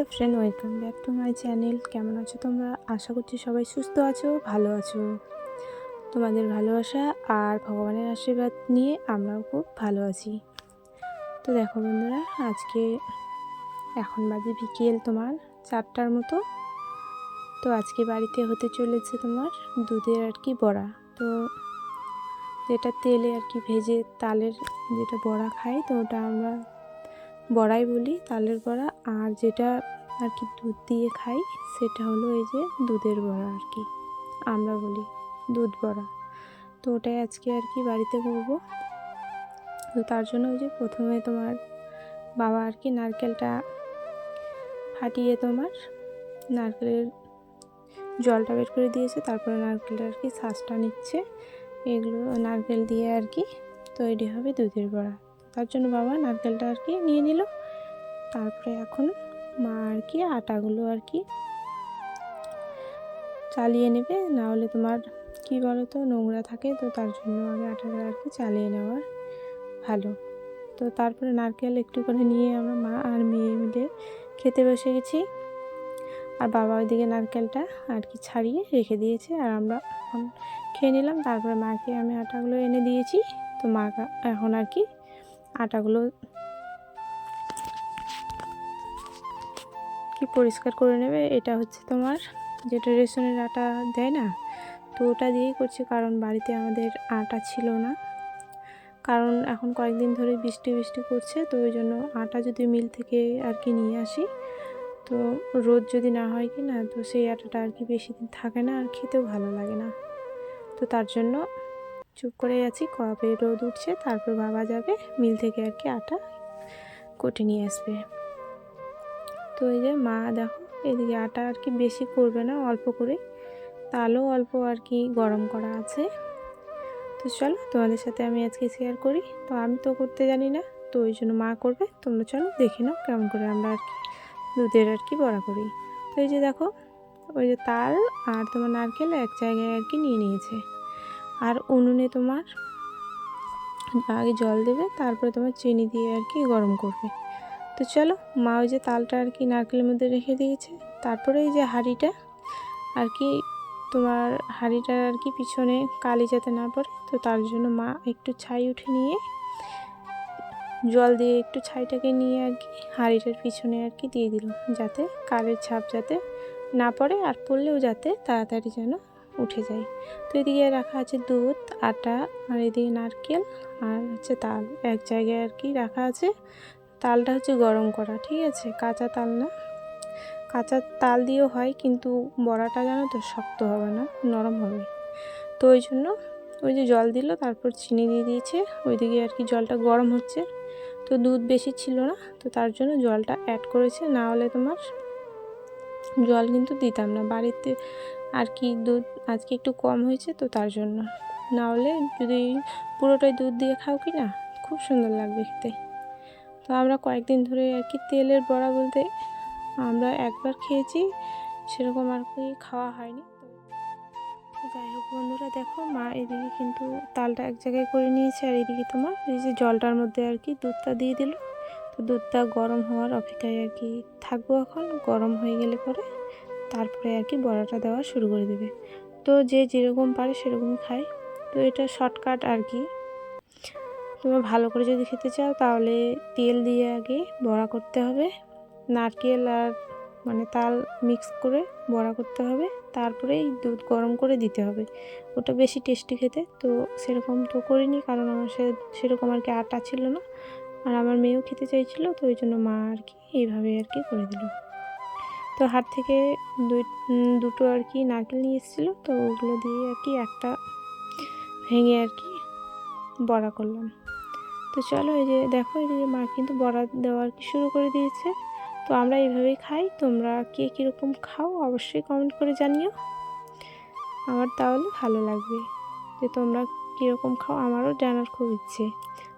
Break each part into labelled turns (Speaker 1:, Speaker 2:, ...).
Speaker 1: Hello friend, welcome back to my channel. কেমন আছো তোমরা? আশা করছি সবাই সুস্থ আছো, ভালো আছো। তোমাদের ভালোবাসা আর ভগবানের আশীর্বাদ নিয়ে আমরাও খুব ভালো আছি। তো দেখো বন্ধুরা, আজকে এখন বাজে বিকেল তোমার 4টার মতো। তো আজকে বাড়িতে হতে চলেছে তোমার দুধের আর কি বড়া। তো যেটা তেলে আর কি ভেজে তালের যেটা বড়া খাই, তো ওটা আমরা বড়াই বলি, তালের বড়া। আর যেটা আর কি দুধ দিয়ে খাই সেটা হলো এই যে দুধের বড়া আর কি, আমরা বলি দুধ বড়া। তো ওটাই আজকে আর কি বাড়িতে করবো। তো তার জন্য ওই যে প্রথমে তোমার বাবা আর কি নারকেলটা ফাটিয়ে তোমার নারকেলের জলটা বের করে দিয়েছে, তারপরে নারকেলটা আর কি শাঁসটা নিচ্ছে। এগুলো নারকেল দিয়ে আর কি তৈরি হবে দুধের বড়া। তার জন্য বাবা নারকেলটা আর কি নিয়ে নিল। তারপরে এখন মা আর কি আটাগুলো আর কি চালিয়ে নেবে, না হলে তোমার কি বলো তো নোংরা থাকে, তো তার জন্য আগে আটাটা আর কি চালিয়ে নেওয়া ভালো। তো তারপরে নারকেল একটু করে নিয়ে আমরা মা আর মেয়ে মিলে খেতে বসে গেছি। আর বাবা ওইদিকে নারকেলটা আর কি ছাড়িয়ে রেখে দিয়েছে, আর আমরা এখন খেয়ে নিলাম। তারপরে মাকে আমি আটাগুলো এনে দিয়েছি। তো মা এখন আর কি আটাগুলো কি পরিষ্কার করে নেবে। এটা হচ্ছে তোমার যেটা রেশনের আটা দেয় না, তো ওটা দিয়েই করছি, কারণ বাড়িতে আমাদের আটা ছিল না। কারণ এখন কয়েকদিন ধরে বৃষ্টি করছে, তো ওই জন্য আটা যদি মিল থেকে আর কি নিয়ে আসি, তো রোদ যদি না হয় কি না, তো সেই আটাটা আর কি বেশি দিন থাকে না, আর খেতেও ভালো লাগে না। তো তার জন্য চুপ করে আছি, কবে রোদ উঠছে তারপর বাবা যাবে মিল থেকে আর কি আটা কুটে নিয়ে আসবে। তো এই যে মা দেখো এদিকে আটা আর কি বেশি করবে না, অল্প করে, তালও অল্প আর কি গরম করা আছে। তো চলো তোমাদের সাথে আমি আজকে শেয়ার করি। তো আমি তো করতে জানি না, তো ওই জন্য মা করবে। তোমরা চলো দেখে নাও কেমন করে আমরা আর কি দুধের আর কি বড়া করি। তো এই যে দেখো ওই যে তাল আর তোমার নারকেল এক জায়গায় আর কি নিয়ে নিয়েছে। আর উনুনে তোমার আগে জল দেবে, তারপরে তোমার চিনি দিয়ে আর কি গরম করবে। তো চলো মা ওই যে তালটা আর কি নারকেলের মধ্যে রেখে দিয়েছে। তারপরে এই যে হাঁড়িটা আর কি তোমার হাঁড়িটার আর কি পিছনে কালি যাতে না পড়ে, তো তার জন্য মা একটু ছাই উঠে নিয়ে জল দিয়ে একটু ছাইটাকে নিয়ে আর কি হাঁড়িটার পিছনে আর কি দিয়ে দিল, যাতে কালের ছাপ যাতে না পড়ে, আর পড়লেও যাতে তাড়াতাড়ি যেন উঠে যায়। তো এদিকে রাখা আছে দুধ, আটা, আর এদিকে নারকেল আর হচ্ছে তাল এক জায়গায় আর কি রাখা আছে। তালটা হচ্ছে গরম করা, ঠিক আছে, কাঁচা তাল না। কাঁচা তাল দিয়েও হয়, কিন্তু বড়াটা জানো তো শক্ত হবে না, নরম হবে। তো ওই জন্য ওই যে জল দিল, তারপর চিনি দিয়ে দিয়েছে। ওইদিকে আর কি জলটা গরম হচ্ছে। তো দুধ বেশি ছিল না, তো তার জন্য জলটা অ্যাড করেছে, না হলে তোমার জল কিন্তু দিতাম না বাড়িতে আর কি। দুধ আজকে একটু কম হয়েছে, তো তার জন্য, না হলে যদি পুরোটাই দুধ দিয়ে খাও কি না, খুব সুন্দর লাগবে খেতে। তো আমরা কয়েকদিন ধরে আর কি তেলের বড়া বলতে আমরা একবার খেয়েছি, সেরকম আর কি খাওয়া হয়নি। তো যাই হোক বন্ধুরা, দেখো মা এদিকে কিন্তু তালটা এক জায়গায় করে নিয়েছে, আর এদিকে তোমার এই যে জলটার মধ্যে আর কি দুধটা দিয়ে দিল। তো দুধটা গরম হওয়ার অপেক্ষায় আর কি থাকবো। এখন গরম হয়ে গেলে পরে তারপরে আর কি বড়াটা দেওয়া শুরু করে দেবে। তো যে যেরকম পারে সেরকমই খায়। তো এটা শর্টকাট আর কি। তোমরা ভালো করে যদি খেতে চাও তাহলে তেল দিয়ে আগে বড়া করতে হবে, নারকেল আর মানে তাল মিক্স করে বড়া করতে হবে, তারপরেই দুধ গরম করে দিতে হবে, ওটা বেশি টেস্টি খেতে। তো সেরকম তো করিনি, কারণ আমার সেরকম আর কি আটা ছিল না, আর আমার মেয়েও খেতে চাইছিল, তো ওই জন্য মা আর কি এইভাবে আর কি করে দিল। তো হাট থেকে দুটো আর কি নারকেল নিয়ে এসেছিলো, তো ওগুলো দিয়ে আর কি একটা ভেঙে আর কি বড়া করলাম। তো চলো এই যে দেখো এদিকে মা কিন্তু বড়া দেওয়া আর কি শুরু করে দিয়েছে। তো আমরা এইভাবেই খাই, তোমরা কে কীরকম খাও অবশ্যই কমেন্ট করে জানিও, আমার তাহলে ভালো লাগবে যে তোমরা কীরকম খাও, আমারও জানার খুব ইচ্ছে।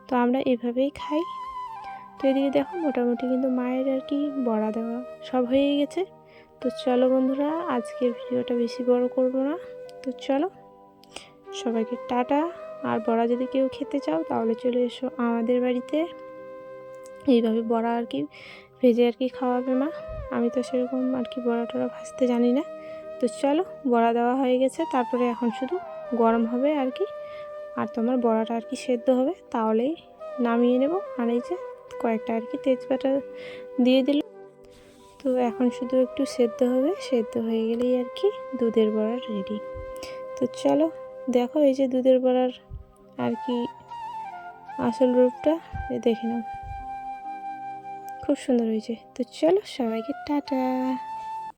Speaker 1: তো আমরা এভাবেই খাই। তো এদিকে দেখো মোটামুটি কিন্তু মায়ের আর কি বড়া দেওয়া সব হয়ে গেছে। তো চলো বন্ধুরা, আজকের ভিডিওটা বেশি বড় করব না। তো চলো সবাইকে টাটা। আর বড়া যদি কেউ খেতে চাও তাহলে চলে এসো আমাদের বাড়িতে, এইভাবে বড়া আর কি ভেজে আর কি খাওয়াবে মা। আমি তো সেরকম আর কি বড়া টড়া ভাজতে জানি না। তো চলো, বড়া দেওয়া হয়ে গেছে, তারপরে এখন শুধু গরম হবে আর কি, আর তোমার বড়াটা আর কি সেদ্ধ হবে, তাহলেই নামিয়ে নেব। আর এই যে কয়েকটা আর কি তেজপাতা দিয়ে দিল। তো এখন শুধু একটু সেদ্ধ হবে, সেদ্ধ হয়ে গেলেই আর কি দুধের বড়া রেডি। তো চলো দেখো, এই যে দুধের বড়ার আর কি আসল রূপটা দেখে নাও, খুব সুন্দর হয়েছে। তো চলো, সবাইকে টাটা।